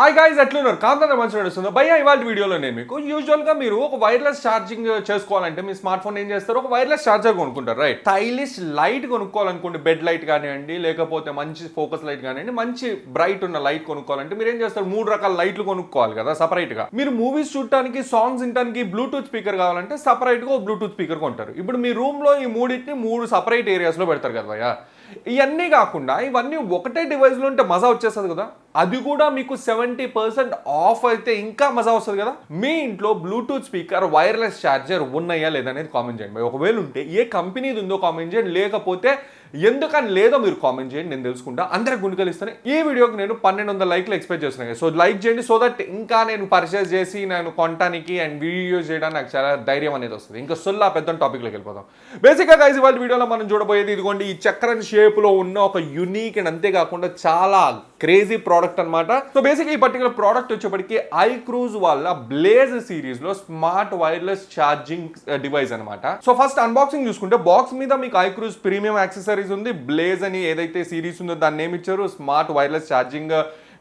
Hi guys, ఎట్లున్నారు? కాంతార మంచి నడుస్తుంది భయ్యా. ఇవాళ వీడియోలో నేను మీకు యూజువల్గా మీరు ఒక వైర్లెస్ ఛార్జింగ్ చేసుకోవాలంటే మీ స్మార్ట్ ఫోన్ ఏం చేస్తారు, ఒక వైర్లెస్ ఛార్జర్ కొనుక్కుంటారు, రైట్? స్టైలిష్ లైట్ కొనుక్కోవాలనుకోండి, బెడ్ లైట్ కానివ్వండి, లేకపోతే మంచి ఫోకస్ లైట్ కానివ్వండి, మంచి బ్రైట్ ఉన్న లైట్ కొనుక్కోవాలంటే మీరు ఏం చేస్తారు, 3 రకాల లైట్లు కొనుక్కోవాలి కదా సపరేట్గా. మీరు మూవీస్ చూడటానికి, సాంగ్స్ వినడానికి బ్లూటూత్ స్పీకర్ కావాలంటే సపరేట్గా ఒక బ్లూటూత్ స్పీకర్ కొంటారు. ఇప్పుడు మీ రూమ్లో ఈ మూడింటిని 3 సపరేట్ ఏరియాస్లో పెడతారు కదా భయ్యా. ఇవన్నీ కాకుండా ఇవన్నీ ఒకటే డివైస్లో ఉంటే మజా వచ్చేస్తుంది కదా. అది కూడా మీకు 70% ఆఫ్ అయితే ఇంకా మజా వస్తుంది కదా. మీ ఇంట్లో బ్లూటూత్ స్పీకర్, వైర్లెస్ ఛార్జర్ ఉన్నాయా లేదనేది కామెంట్ చేయండి. ఒకవేళ ఉంటే ఏ కంపెనీది ఉందో కామెంట్ చేయండి, లేకపోతే ఎందుకని లేదో మీరు కామెంట్ చేయండి, నేను తెలుసుకుంటా. అందరికి గుండెలు ఇస్తాను. ఈ వీడియోకి నేను 1200 లైక్లు ఎక్స్పెక్ట్ చేస్తున్నాను. సో లైక్ చేయండి, సో దట్ ఇంకా నేను పర్చేస్ చేసి నేను కొనడానికి అండ్ వీడియోస్ చేయడానికి నాకు చాలా ధైర్యం అనేది వస్తుంది. ఇంకా సొల్లా పెద్ద టాపిక్లోకి వెళ్ళిపోతాం. బేసిక్గా గైస్ ఇవాళ వీడియోలో మనం చూడబోయేది ఇదిగోండి, ఈ చక్రం షేప్లో ఉన్న ఒక యూనిక్ అండ్ అంతేకాకుండా చాలా క్రేజీ ప్రోడక్ట్ అనమాట. సో బేసిక్ ఈ పర్టికులర్ ప్రోడక్ట్ వచ్చేప్పటికి iCruze వాళ్ళ బ్లేజ్ సిరీస్ లో స్మార్ట్ వైర్లెస్ ఛార్జింగ్ డివైస్ అనమాట. సో ఫస్ట్ అన్బాక్సింగ్ చూసుకుంటే బాక్స్ మీద మీకు iCruze ప్రీమియం యాక్సెసరీస్ ఉంది. బ్లేజ్ అని ఏదైతే సిరీస్ ఉందో దాన్ని ఏమి ఇచ్చారు, స్మార్ట్ వైర్లెస్ ఛార్జింగ్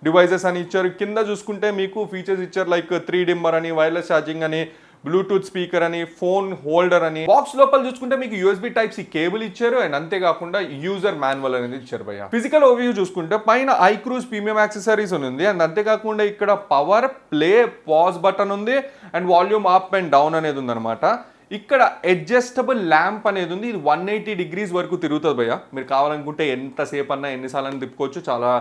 డివైజెస్ అని ఇచ్చారు. కింద చూసుకుంటే మీకు ఫీచర్స్ ఇచ్చారు, లైక్ 3 డిమ్మర్ అని, వైర్లెస్ ఛార్జింగ్ అని, బ్లూటూత్ స్పీకర్ అని, ఫోన్ హోల్డర్ అని. బాక్స్ లోపల చూసుకుంటే మీకు USB Type-C కేబుల్ ఇచ్చారు అండ్ అంతేకాకుండా యూజర్ మాన్యువల్ అనేది ఇచ్చారు భయ్య. ఫిజికల్ ఓవర్వ్యూ చూసుకుంటే పైన iCruze ప్రీమియం యాక్సెసరీస్ ఉంది అండ్ అంతేకాకుండా ఇక్కడ పవర్, ప్లే, పాజ్ బటన్ ఉంది and volume up and down అనేది ఉందన్నమాట. ఇక్కడ అడ్జస్టబుల్ ల్యాంప్ అనేది ఉంది. ఇది 180 degrees వరకు తిరుగుతుంది భయ్య. మీరు కావాలనుకుంటే ఎంతసేపు అన్నా ఎన్నిసార్లు తిప్పుకోవచ్చు. చాలా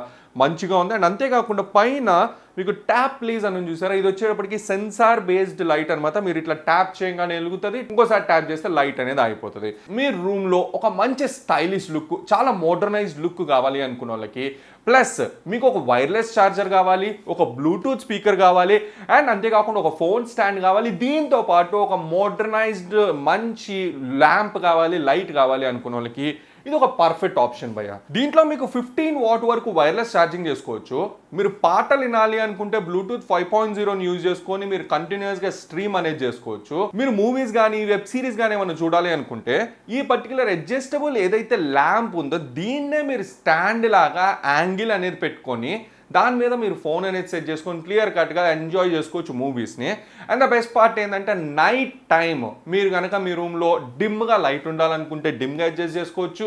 మంచిగా ఉంది అండ్ అంతేకాకుండా పైన మీకు ట్యాప్ ప్లీజ్ అని చూసారా, ఇది వచ్చేటప్పటికి సెన్సార్ బేస్డ్ లైట్ అనమాట. మీరు ఇట్లా ట్యాప్ చేయగానే వెలుగుతుంది, ఇంకోసారి ట్యాప్ చేస్తే లైట్ అనేది అయిపోతుంది. మీ రూమ్లో ఒక మంచి స్టైలిష్ లుక్, చాలా మోడర్నైజ్డ్ లుక్ కావాలి అనుకున్న వాళ్ళకి, ప్లస్ మీకు ఒక వైర్లెస్ ఛార్జర్ కావాలి, ఒక బ్లూటూత్ స్పీకర్ కావాలి అండ్ అంతేకాకుండా ఒక ఫోన్ స్టాండ్ కావాలి, దీంతో పాటు ఒక మోడర్నైజ్డ్ మంచి ల్యాంప్ కావాలి, లైట్ కావాలి అనుకున్న వాళ్ళకి ఇది ఒక పర్ఫెక్ట్ ఆప్షన్ భయ్య. దీంట్లో మీకు 15 వాట్ వరకు వైర్లెస్ ఛార్జింగ్ చేసుకోవచ్చు. మీరు పాటలు వినాలి అనుకుంటే బ్లూటూత్ 5.0 యూజ్ చేసుకొని మీరు కంటిన్యూస్గా స్ట్రీమ్ అనేది చేసుకోవచ్చు. మీరు మూవీస్ కానీ వెబ్ సిరీస్ కానీ ఏమైనా చూడాలి అనుకుంటే ఈ పర్టికులర్ అడ్జస్టబుల్ ఏదైతే ల్యాంప్ ఉందో దీన్నే మీరు స్టాండ్ లాగా యాంగిల్ అనేది పెట్టుకొని దాని మీద మీరు ఫోన్ అనేది సెట్ చేసుకొని క్లియర్ కట్గా ఎంజాయ్ చేసుకోవచ్చు మూవీస్ని. అండ్ ద బెస్ట్ పార్ట్ ఏంటంటే నైట్ టైమ్ మీరు కనుక మీ రూమ్లో డిమ్గా లైట్ ఉండాలనుకుంటే డిమ్గా అడ్జస్ట్ చేసుకోవచ్చు,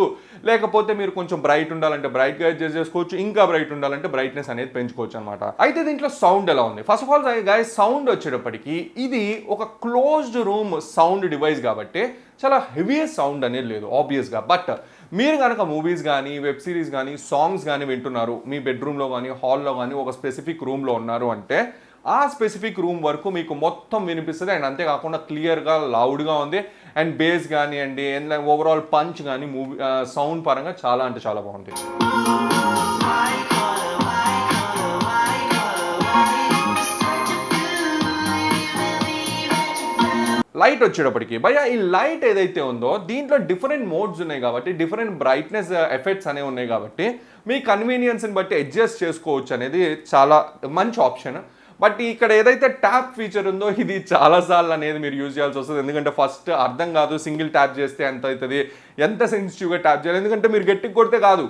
లేకపోతే మీరు కొంచెం బ్రైట్ ఉండాలంటే బ్రైట్గా అడ్జస్ట్ చేసుకోవచ్చు, ఇంకా బ్రైట్ ఉండాలంటే బ్రైట్నెస్ అనేది పెంచుకోవచ్చు అనమాట. అయితే దీంట్లో సౌండ్ ఎలా ఉంది? First of all guys, sound వచ్చేటప్పటికి ఇది ఒక క్లోజ్డ్ రూమ్ సౌండ్ డివైస్ కాబట్టి చాలా హెవీ సౌండ్ అనేది లేదు ఆబ్వియస్గా. బట్ మీరు కనుక మూవీస్ కానీ వెబ్ సిరీస్ కానీ సాంగ్స్ కానీ వింటున్నారు, మీ బెడ్రూమ్లో కానీ హాల్లో కానీ ఒక స్పెసిఫిక్ రూమ్లో ఉన్నారు అంటే ఆ స్పెసిఫిక్ రూమ్ వరకు మీకు మొత్తం వినిపిస్తుంది అండ్ అంతేకాకుండా క్లియర్గా లౌడ్గా ఉంది అండ్ బేస్ కానివ్వండి అండ్ ఓవరాల్ పంచ్ కానీ మూవీ సౌండ్ పరంగా చాలా అంటే చాలా బాగుంది. లైట్ వచ్చేటప్పటికి భయ్యా, ఈ లైట్ ఏదైతే ఉందో దీంట్లో డిఫరెంట్ మోడ్స్ ఉన్నాయి కాబట్టి, డిఫరెంట్ బ్రైట్నెస్ ఎఫెక్ట్స్ అనేవి ఉన్నాయి కాబట్టి మీ కన్వీనియన్స్ని బట్టి అడ్జస్ట్ చేసుకోవచ్చు అనేది చాలా మంచి ఆప్షన్. బట్ ఇక్కడ ఏదైతే ట్యాప్ ఫీచర్ ఉందో ఇది చాలాసార్లు అనేది మీరు యూజ్ చేయాల్సి వస్తుంది. ఎందుకంటే ఫస్ట్ అర్థం కాదు, సింగిల్ ట్యాప్ చేస్తే ఎంత అవుతుంది, ఎంత సెన్సిటివ్గా ట్యాప్ చేయాలి, ఎందుకంటే మీరు గట్టిగా కొడితే కాదు,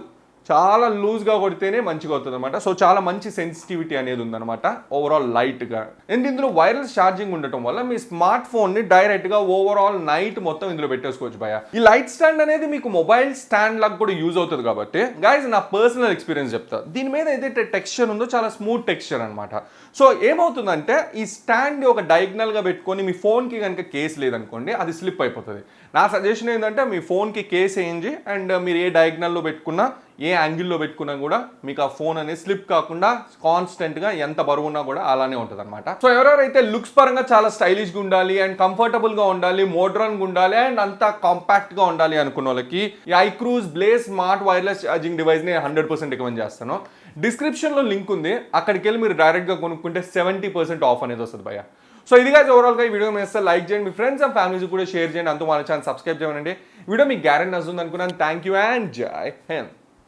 చాలా లూజ్గా కొడితేనే మంచిగా అవుతుంది అనమాట. సో చాలా మంచి సెన్సిటివిటీ అనేది ఉందన్నమాట ఓవరాల్ లైట్గా. అండ్ ఇందులో వైర్లెస్ ఛార్జింగ్ ఉండటం వల్ల మీ స్మార్ట్ ఫోన్ని డైరెక్ట్గా ఓవరాల్ నైట్ మొత్తం ఇందులో పెట్టేసుకోవచ్చు భయ్య. ఈ లైట్ స్టాండ్ అనేది మీకు మొబైల్ స్టాండ్ లాగా కూడా యూజ్ అవుతుంది కాబట్టి గైస్ నా పర్సనల్ ఎక్స్పీరియన్స్ చెప్తా. దీని మీద ఏదైతే టెక్స్చర్ ఉందో చాలా స్మూత్ టెక్స్చర్ అనమాట. సో ఏమవుతుందంటే ఈ స్టాండ్ ఒక డయాగ్నల్గా పెట్టుకొని మీ ఫోన్కి కనుక కేస్ లేదనుకోండి అది స్లిప్ అయిపోతుంది. నా సజెషన్ ఏంటంటే మీ ఫోన్కి కేస్ వేయించి అండ్ మీరు ఏ డయాగ్నల్లో పెట్టుకున్నా ఏ యాంగిల్లో పెట్టుకున్నా కూడా మీకు ఆ ఫోన్ అనేది స్లిప్ కాకుండా కాన్స్టెంట్గా ఎంత బరువున్నా కూడా అలానే ఉంటుంది అనమాట. సో ఎవరెవరైతే లుక్స్ పరంగా చాలా స్టైలిష్గా ఉండాలి అండ్ కంఫర్టబుల్గా ఉండాలి, మోడ్రన్గా ఉండాలి అండ్ అంతా కాంపాక్ట్గా ఉండాలి అనుకున్న వాళ్ళకి ఈ iCruze blaze smart wireless charging డివైస్ని 100% రికమెండ్ చేస్తాను. డిస్క్రిప్షన్లో లింక్ ఉంది, అక్కడికి వెళ్ళి మీరు డైరెక్ట్గా కొనుక్కుంటే 70% ఆఫ్ అనేది వస్తుంది భయ్య. సో ఇది గైస్ ఓవరాల్గా ఈ వీడియో మీద లైక్ చేయండి, మీ ఫ్రెండ్స్ అండ్ ఫ్యామిలీస్ కూడా షేర్ చేయండి, అంతా మన ఛానల్ సబ్స్క్రైబ్ చేయండి. వీడియో మీకు గ్యారెంటీ నచ్చుతుంది అనుకున్నాను. థ్యాంక్ యూ అండ్ జై హింద్.